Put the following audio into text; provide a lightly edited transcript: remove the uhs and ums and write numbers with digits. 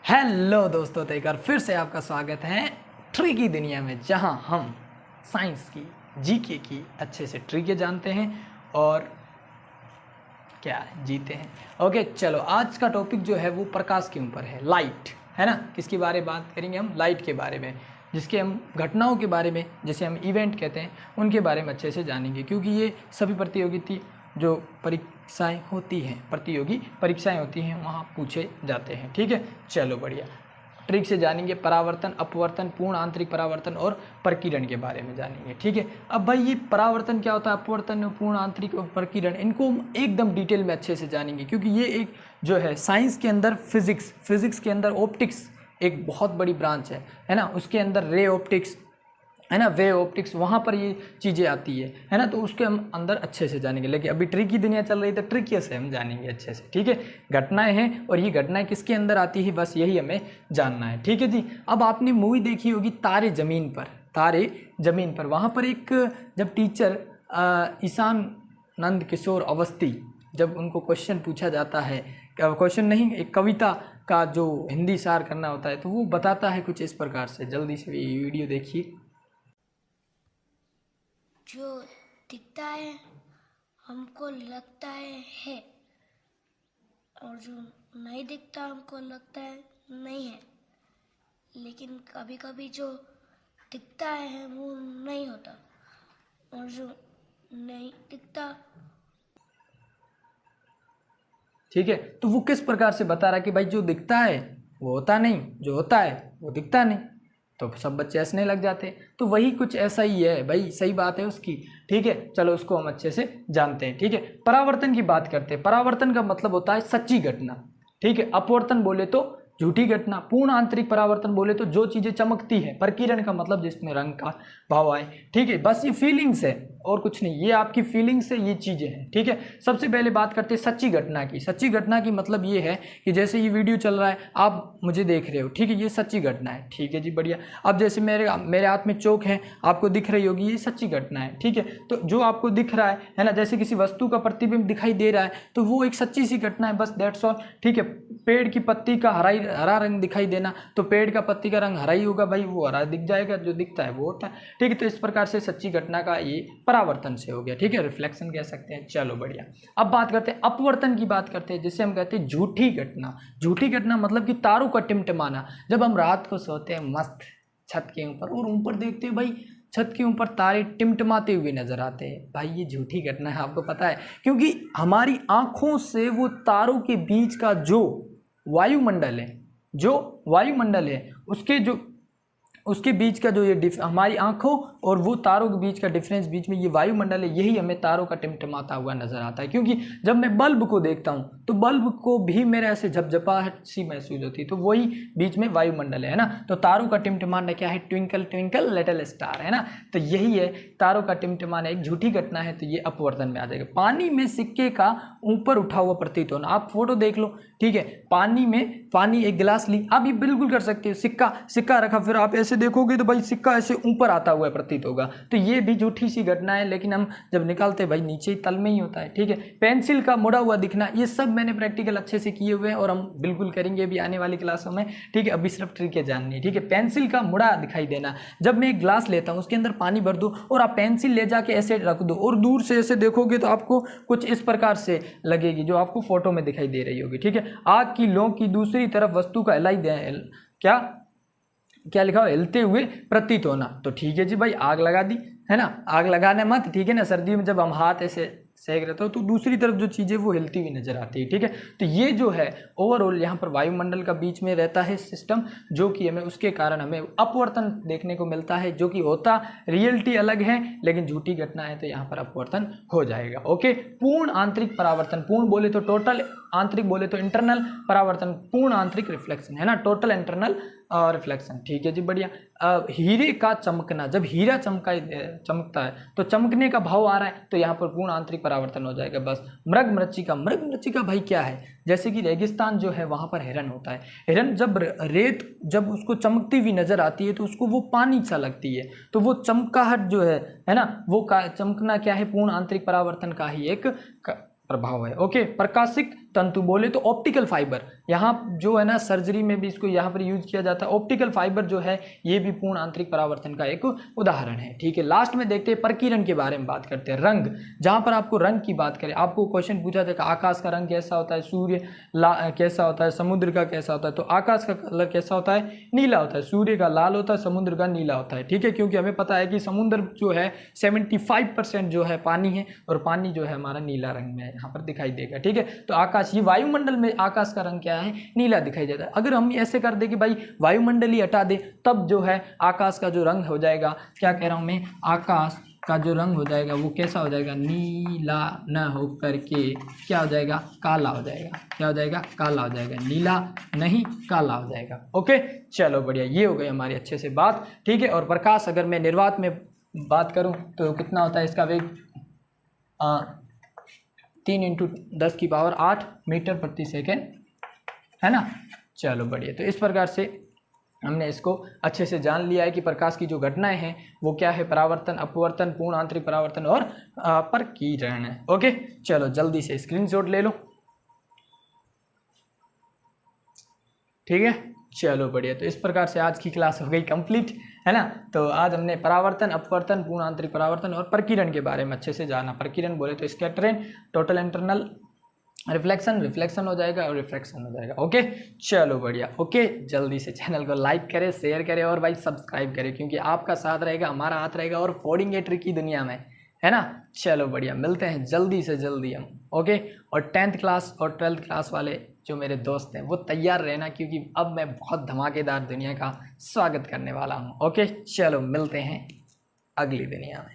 Hello दोस्तों, तो एक बार फिर से आपका स्वागत है ट्रिकी दुनिया में, जहां हम साइंस की, जीके की अच्छे से ट्रिके जानते हैं और क्या जीते हैं। ओके, चलो आज का टॉपिक जो है वो प्रकाश के ऊपर है, लाइट, है ना। किसके बारे में बात करेंगे हम? लाइट के बारे में, जिसके हम घटनाओं के बारे में, जैसे हम इवेंट कहते हैं, उनके बारे में अच्छे से जानेंगे, क्योंकि ये सभी प्रतियोगिता जो परीक्षाएं होती हैं, प्रतियोगी परीक्षाएं होती हैं, वहाँ पूछे जाते हैं। ठीक है, चलो बढ़िया। ट्रिक से जानेंगे परावर्तन, अपवर्तन, पूर्ण आंतरिक परावर्तन और प्रकीर्ण के बारे में जानेंगे। ठीक है, अब भाई ये परावर्तन क्या होता है, अपवर्तन, पूर्ण आंतरिक और प्रकीर्ण, इनको हम एकदम डिटेल में अच्छे से जानेंगे, क्योंकि ये एक जो है साइंस के अंदर फिजिक्स के अंदर ऑप्टिक्स एक बहुत बड़ी ब्रांच है ना। उसके अंदर रे ऑप्टिक्स, है ना, वे ऑप्टिक्स, वहाँ पर ये चीज़ें आती है ना। तो उसके हम अंदर अच्छे से जानेंगे, लेकिन अभी ट्रिक की दुनिया चल रही है तो ट्रिक से हम जानेंगे अच्छे से। ठीक है, घटनाएं हैं और ये घटनाएं किसके अंदर आती है, बस यही हमें जानना है। ठीक है जी। अब आपने मूवी देखी होगी तारे ज़मीन पर, वहाँ पर एक जब टीचर ईशान नंद किशोर अवस्थी, जब उनको क्वेश्चन पूछा जाता है, क्वेश्चन नहीं, एक कविता का जो हिंदी सार करना होता है, तो वो बताता है कुछ इस प्रकार से। जल्दी से ये वीडियो देखिए। जो दिखता है हमको लगता है और जो नहीं दिखता हमको लगता है नहीं है, लेकिन कभी कभी जो दिखता है वो नहीं होता और जो नहीं दिखता। ठीक है, तो वो किस प्रकार से बता रहा है कि भाई जो दिखता है वो होता नहीं, जो होता है वो दिखता नहीं। तो सब बच्चे हंसने लग जाते हैं। तो वही कुछ ऐसा ही है भाई, सही बात है उसकी। ठीक है, चलो उसको हम अच्छे से जानते हैं। ठीक है, परावर्तन की बात करते हैं। परावर्तन का मतलब होता है सच्ची घटना। ठीक है, अपवर्तन बोले तो झूठी घटना, पूर्ण आंतरिक परावर्तन बोले तो जो चीज़ें चमकती है, प्रकीर्ण का मतलब जिसमें रंग का भाव आए। ठीक है, बस ये फीलिंग्स है और कुछ नहीं, ये आपकी फीलिंग्स है, ये चीज़ें हैं। ठीक है, सबसे पहले बात करते हैं सच्ची घटना की। सच्ची घटना की मतलब ये है कि जैसे ये वीडियो चल रहा है, आप मुझे देख रहे हो, ठीक है, ये सच्ची घटना है। ठीक है जी, बढ़िया। अब जैसे मेरे हाथ में चौक है, आपको दिख रही होगी, ये सच्ची घटना है। ठीक है, तो जो आपको दिख रहा है ना, जैसे किसी वस्तु का प्रतिबिंब दिखाई दे रहा है, तो वो एक सच्ची सी घटना है, बस दैट्स ऑल। ठीक है, पेड़ की पत्ती का हरा रंग दिखाई देना, तो पेड़ का पत्ती का रंग हरा ही होगा भाई, वो हरा दिख जाएगा, जो दिखता है वो होता है। ठीक है, तो इस प्रकार से सच्ची घटना का ये परावर्तन से हो गया। ठीक है, रिफ्लेक्शन कह सकते हैं। चलो बढ़िया। अब बात करते हैं अपवर्तन की, बात करते हैं जिसे हम कहते हैं झूठी घटना। झूठी घटना मतलब कि तारों का टिमटिमाना। जब हम रात को सोते हैं मस्त छत के ऊपर और ऊपर देखते हैं भाई, छत के ऊपर तारे टिमटिमाते हुए नजर आते हैं, भाई ये झूठी घटना है, आपको पता है, क्योंकि हमारी आंखों से वो तारों के बीच का जो वायुमंडल है, उसके बीच का जो ये हमारी आंखों और वो तारों के बीच का डिफरेंस, बीच में ये वायुमंडल है, यही हमें तारों का टिमटिमाता हुआ नजर आता है। क्योंकि जब मैं बल्ब को देखता हूँ तो बल्ब को भी मेरे ऐसे झपझपाहट सी महसूस होती है, तो वही बीच में वायुमंडल है ना। तो तारों का टिमटिमाना क्या है? ट्विंकल ट्विंकल लिटिल स्टार, है ना। तो यही है तारों का टिमटिमाना, एक झूठी घटना है, तो ये अपवर्तन में आ जाएगा। पानी में सिक्के का ऊपर उठा हुआ प्रतीत होना, आप फोटो देख लो। ठीक है, पानी एक गिलास ली, आप ये बिल्कुल कर सकते हो, सिक्का रखा, फिर आप ऐसे देखोगे तो भाई सिक्का ऐसे ऊपर आता हुआ प्रतीत होगा, तो ये भी झूठी सी घटना है। लेकिन हम जब निकालते हैं भाई नीचे ही तल में ही होता है। ठीक है, पेंसिल का मुड़ा हुआ दिखना, ये सब मैंने प्रैक्टिकल अच्छे से किए हुए हैं और हम बिल्कुल करेंगे अभी आने वाली क्लासों में। ठीक है, अभी सिर्फ ट्रिक जाननी है। ठीक है, पेंसिल का मुड़ा दिखाई देना, जब मैं एक ग्लास लेता हूँ, उसके अंदर पानी भर दूँ और आप पेंसिल ले जाके ऐसे रख दो और दूर से ऐसे देखोगे तो आपको कुछ इस प्रकार से लगेगी, जो आपको फोटो में दिखाई दे रही होगी। ठीक है, आग की लौ की दूसरी तरफ वस्तु का क्या लिखा हो? हिलते हुए प्रतीत होना। तो ठीक है जी भाई, आग लगा दी, है ना, आग लगाने मत। ठीक है ना, सर्दी में जब हम हाथ ऐसे सेक रहता हो तो दूसरी तरफ जो चीज़ें वो हिलती हुई नजर आती है। ठीक है, तो ये जो है ओवरऑल यहाँ पर वायुमंडल का बीच में रहता है सिस्टम, जो कि हमें उसके कारण हमें अपवर्तन देखने को मिलता है, जो कि होता रियलिटी अलग है, लेकिन झूठी घटना है तो यहाँ पर अपवर्तन हो जाएगा। ओके, पूर्ण आंतरिक परावर्तन, पूर्ण बोले तो टोटल, आंतरिक बोले तो इंटरनल, परावर्तन पूर्ण आंतरिक रिफ्लेक्शन, है ना, टोटल इंटरनल रिफ्लेक्शन। ठीक है जी, बढ़िया। हीरे का चमकना, जब हीरा चमकता है तो चमकने का भाव आ रहा है, तो यहाँ पर पूर्ण आंतरिक परावर्तन हो जाएगा। बस मृग मृच्छिका भाई क्या है? जैसे कि रेगिस्तान जो है वहाँ पर हिरन होता है। हिरन जब रेत जब उसको चमकती हुई नजर आती है तो उसको वो पानी सा लगती है, तो वो चमकाहट जो है ना, वो चमकना क्या है? पूर्ण आंतरिक परावर्तन का ही एक प्रभाव है। ओके, प्रकाशिक तंतु बोले तो ऑप्टिकल फाइबर, यहाँ जो है ना सर्जरी में भी इसको यहाँ पर यूज किया जाता है। ऑप्टिकल फाइबर जो है ये भी पूर्ण आंतरिक परावर्तन का एक उदाहरण है। ठीक है, लास्ट में देखते हैं प्रकीर्णन के बारे में बात करते हैं। रंग, जहाँ पर आपको रंग की बात करें, आपको क्वेश्चन पूछा था कि आकाश का रंग कैसा होता है, सूर्य कैसा होता है, समुद्र का कैसा होता है, तो आकाश का कलर कैसा होता है, नीला होता है, सूर्य का लाल होता है, समुद्र का नीला होता है। ठीक है, क्योंकि हमें पता है कि समुद्र जो है 75% जो है पानी है और पानी जो है हमारा नीला रंग में यहाँ पर दिखाई देगा। ठीक है, तो आकाश, ये वायुमंडल में आकाश का रंग क्या है, नीला दिखाई देता है। अगर हम ऐसे कर दे कि भाई वायुमंडल ही हटा दे, तब जो है आकाश का जो रंग हो जाएगा, क्या कह रहा हूँ मैं, आकाश का जो रंग हो जाएगा वो कैसा हो जाएगा, नीला न हो करके क्या हो जाएगा, काला हो जाएगा। क्या हो जाएगा, काला हो जाएगा, नीला नहीं काला हो जाएगा। ओके, चलो बढ़िया, ये हो गई हमारी अच्छे से बात। ठीक है, और प्रकाश अगर मैं निर्वात में बात करूं तो कितना होता है इसका वेग, 3 × 10⁸ मीटर प्रति सेकेंड, है ना। चलो बढ़िया, तो इस प्रकार से हमने इसको अच्छे से जान लिया है कि प्रकाश की जो घटनाएं हैं वो क्या है, परावर्तन, अपवर्तन, पूर्ण आंतरिक परावर्तन और प्रकीर्णन है। ओके, चलो जल्दी से स्क्रीनशॉट ले लो। ठीक है, चलो बढ़िया, तो इस प्रकार से आज की क्लास हो गई कंप्लीट, है ना। तो आज हमने परावर्तन, अपवर्तन, पूर्ण आंतरिक परावर्तन और प्रकीर्णन के बारे में अच्छे से जाना। प्रकीर्णन बोले तो स्कैटरिंग, टोटल इंटरनल रिफ्लेक्शन हो जाएगा और रिफ्रैक्शन हो जाएगा। ओके, चलो बढ़िया। ओके, जल्दी से चैनल को लाइक करें, शेयर करें और भाई सब्सक्राइब करें, क्योंकि आपका साथ रहेगा, हमारा हाथ रहेगा और फोड़ेंगे ट्रिक की दुनिया में, है ना। चलो बढ़िया, मिलते हैं जल्दी से जल्दी हम। ओके, और 10th क्लास और 12th क्लास वाले जो मेरे दोस्त हैं वो तैयार रहना, क्योंकि अब मैं बहुत धमाकेदार दुनिया का स्वागत करने वाला हूँ। ओके, चलो मिलते हैं अगली दुनिया में।